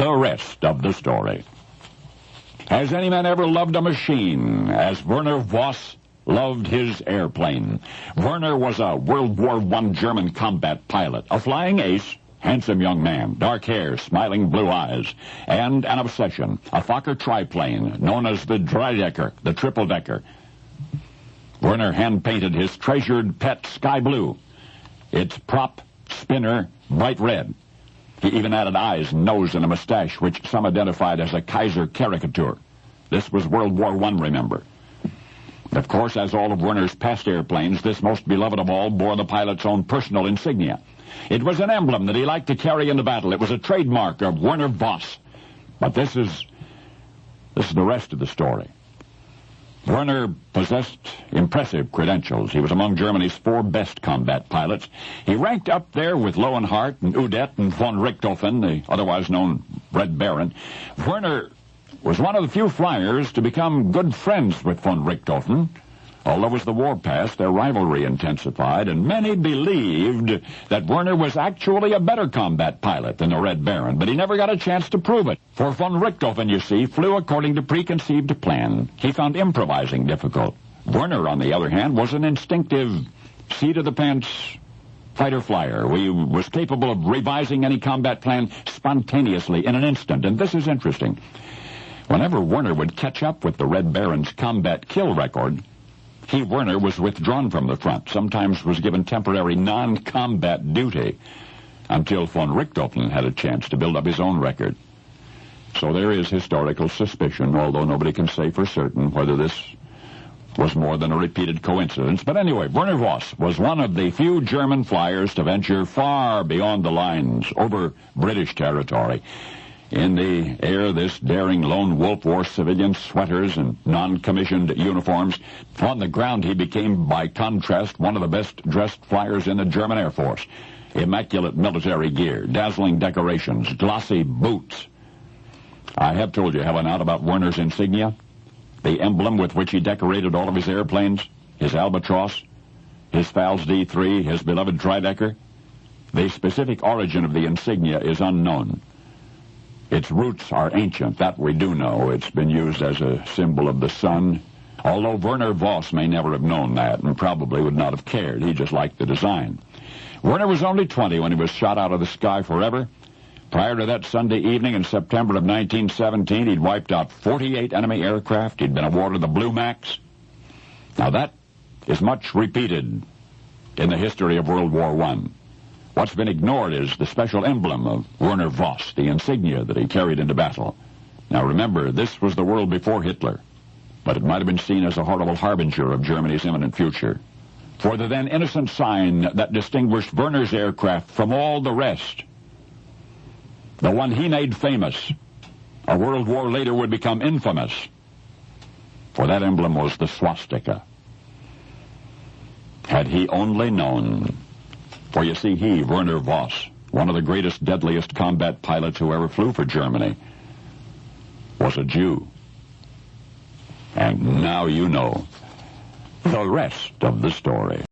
The rest of the story. Has any man ever loved a machine as Werner Voss loved his airplane? Werner was a World War I German combat pilot, a flying ace, handsome young man, dark hair, smiling blue eyes, and an obsession, a Fokker triplane known as the Dreidecker, the triple-decker. Werner hand-painted his treasured pet sky blue, its prop, spinner, bright red. He even added eyes, nose, and a mustache, which some identified as a Kaiser caricature. This was World War I, remember. Of course, as all of Werner's past airplanes, this most beloved of all bore the pilot's own personal insignia. It was an emblem that he liked to carry into battle. It was a trademark of Werner Voss. But this is the rest of the story. Werner possessed impressive credentials. He was among Germany's 4 best combat pilots. He ranked up there with Lowenhart and Udet and von Richthofen, the otherwise known Red Baron. Werner was one of the few flyers to become good friends with von Richthofen. Although as the war passed, their rivalry intensified, and many believed that Werner was actually a better combat pilot than the Red Baron, but he never got a chance to prove it. For von Richthofen, you see, flew according to preconceived plan. He found improvising difficult. Werner, on the other hand, was an instinctive, seat-of-the-pants fighter-flyer. He was capable of revising any combat plan spontaneously in an instant, and this is interesting. Whenever Werner would catch up with the Red Baron's combat kill record, he, Werner, was withdrawn from the front, sometimes was given temporary non-combat duty, until von Richthofen had a chance to build up his own record. So there is historical suspicion, although nobody can say for certain whether this was more than a repeated coincidence. But anyway, Werner Voss was one of the few German flyers to venture far beyond the lines, over British territory. In the air, this daring lone wolf wore civilian sweaters and non-commissioned uniforms. On the ground, he became, by contrast, one of the best-dressed flyers in the German Air Force. Immaculate military gear, dazzling decorations, glossy boots. I have told you, have I not, about Werner's insignia? The emblem with which he decorated all of his airplanes, his Albatross, his Pfalz D3, his beloved Dreidecker. The specific origin of the insignia is unknown. Its roots are ancient, that we do know. It's been used as a symbol of the sun, although Werner Voss may never have known that and probably would not have cared. He just liked the design. Werner was only 20 when he was shot out of the sky forever. Prior to that Sunday evening in September of 1917, he'd wiped out 48 enemy aircraft. He'd been awarded the Blue Max. Now that is much repeated in the history of World War I. What's been ignored is the special emblem of Werner Voss, the insignia that he carried into battle. Now remember, this was the world before Hitler, but it might have been seen as a horrible harbinger of Germany's imminent future. For the then innocent sign that distinguished Werner's aircraft from all the rest, the one he made famous, a world war later would become infamous, for that emblem was the swastika. Had he only known. For you see, he, Werner Voss, one of the greatest, deadliest combat pilots who ever flew for Germany, was a Jew. And now you know the rest of the story.